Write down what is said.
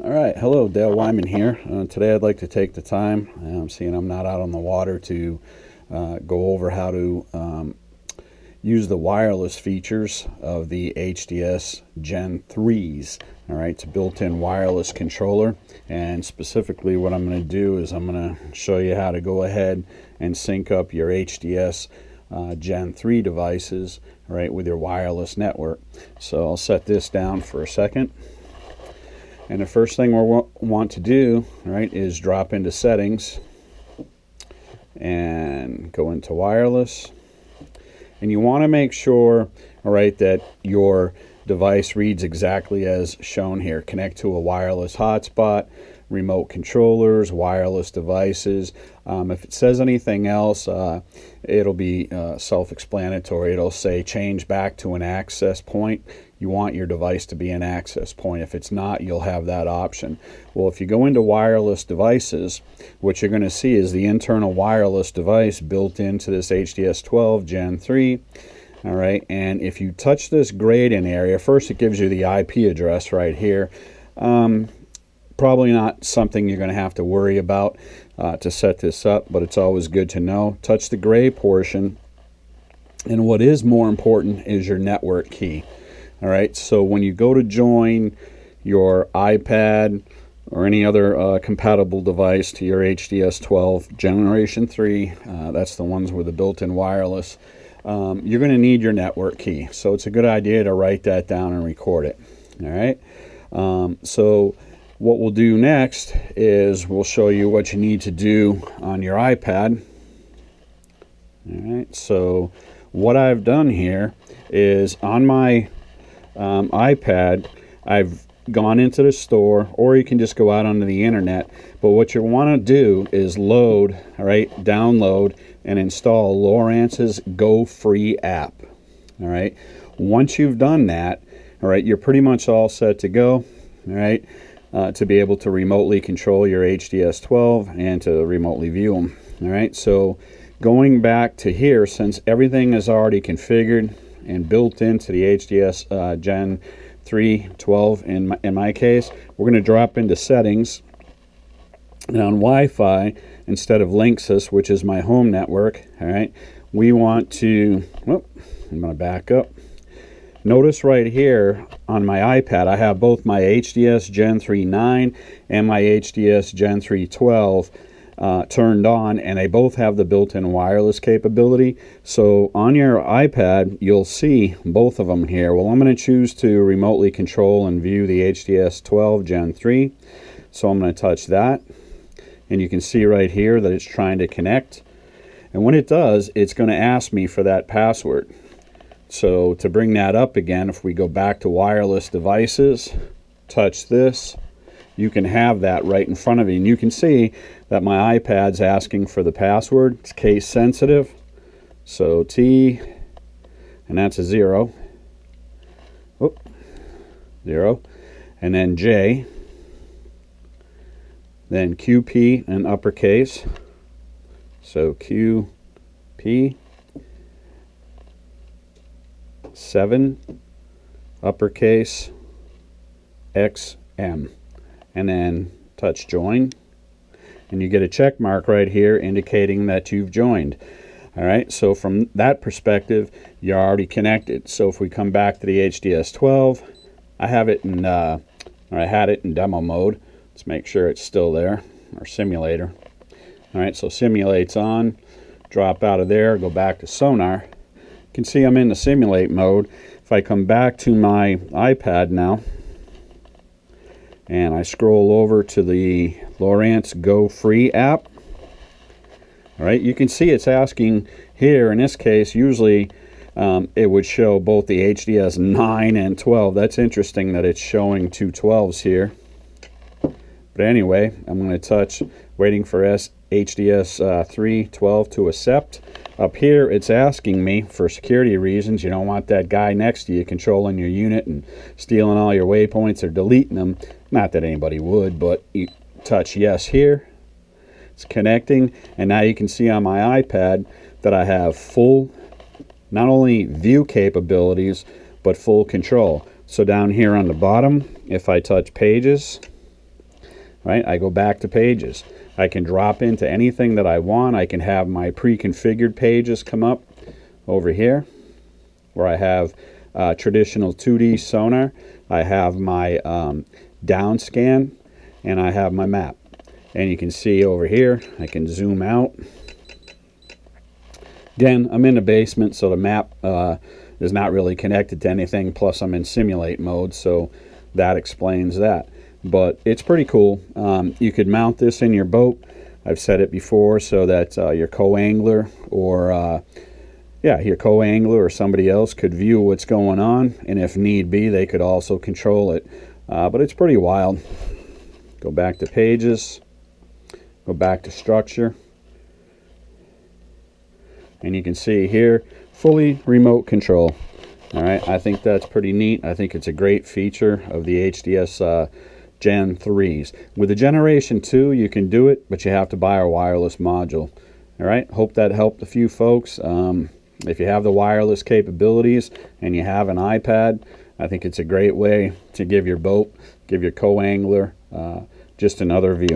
All right, hello, Dale Wyman here. Today I'd like to take the time, seeing I'm not out on the water, to go over how to use the wireless features of the HDS Gen 3s. All right, it's a built-in wireless controller, and specifically what I'm going to do is I'm going to show you how to go ahead and sync up your HDS Gen 3 devices, right, with your wireless network. So I'll set this down for a second. And the first thing we want to do, right, is drop into settings and go into wireless. And you want to make sure, all right, that your device reads exactly as shown here. Connect to a wireless hotspot, remote controllers, wireless devices. If it says anything else, it'll be self-explanatory. It'll say change back to an access point. You want your device to be an access point. If it's not, you'll have that option. Well, if you go into wireless devices, what you're going to see is the internal wireless device built into this HDS 12 Gen 3. All right, and if you touch this grayed in area, first it gives you the IP address right here. Probably not something you're going to have to worry about to set this up, but it's always good to know. Touch the gray portion, and what is more important is your network key. All right, so when you go to join your iPad or any other compatible device to your HDS 12 Generation 3, that's the ones with the built-in wireless, you're going to need your network key. So it's a good idea to write that down and record it. All right, so what we'll do next is we'll show you what you need to do on your iPad. All right, so what I've done here is on my iPad, I've gone into the store, or you can just go out onto the internet. But what you want to do is load, all right, download and install Lowrance's Go Free app. All right, once you've done that, all right, you're pretty much all set to go. All right, to be able to remotely control your HDS 12 and to remotely view them. All right, so going back to here, since everything is already configured and built into the HDS Gen 3 12 in my case, we're going to drop into settings, and on Wi-Fi, instead of Linksys, which is my home network, all right, we want to, I'm going to back up. Notice right here on my iPad, I have both my HDS Gen 3 9 and my HDS Gen 3 12 turned on, and they both have the built-in wireless capability. So on your iPad, you'll see both of them here. Well, I'm going to choose to remotely control and view the HDS 12 Gen 3. So I'm going to touch that, and you can see right here that it's trying to connect. And when it does, it's going to ask me for that password. So to bring that up again, if we go back to wireless devices, touch this, you can have that right in front of you. And you can see that my iPad's asking for the password. It's case sensitive. So T, and that's a 0. Oop, 0. And then J. Then QP in uppercase. So QP. 7, uppercase, XM. And then touch join, and you get a check mark right here indicating that you've joined. All right, so from that perspective, you're already connected. So if we come back to the HDS 12, I have it in, or I had it in demo mode. Let's make sure it's still there, or simulator. All right, so simulate's on. Drop out of there, go back to sonar. You can see I'm in the simulate mode. If I come back to my iPad now, and I scroll over to the Lowrance Go Free app, all right, you can see it's asking here, in this case, usually it would show both the HDS 9 and 12. That's interesting that it's showing two 12s here. But anyway, I'm going to touch, waiting for HDS 3 12 to accept. Up here, it's asking me, for security reasons, you don't want that guy next to you controlling your unit and stealing all your waypoints or deleting them. Not that anybody would, but you touch yes here. It's connecting, and now you can see on my iPad that I have full, not only view capabilities, but full control. So down here on the bottom, if I touch pages, right? I go back to pages. I can drop into anything that I want. I can have my pre-configured pages come up over here where I have traditional 2D sonar. I have my down scan, and I have my map. And you can see over here, I can zoom out. Again, I'm in the basement, so the map is not really connected to anything. Plus, I'm in simulate mode, so that explains that. But it's pretty cool. You could mount this in your boat. I've said it before, so that your co-angler or your co-angler or somebody else could view what's going on, and if need be, they could also control it. But it's pretty wild. Go back to pages. Go back to structure. And you can see here, fully remote control. All right, I think that's pretty neat. I think it's a great feature of the HDS Gen 3s. With the Generation 2, you can do it, but you have to buy our wireless module. All right, hope that helped a few folks. If you have the wireless capabilities and you have an iPad, I think it's a great way to give your boat, give your co-angler just another view.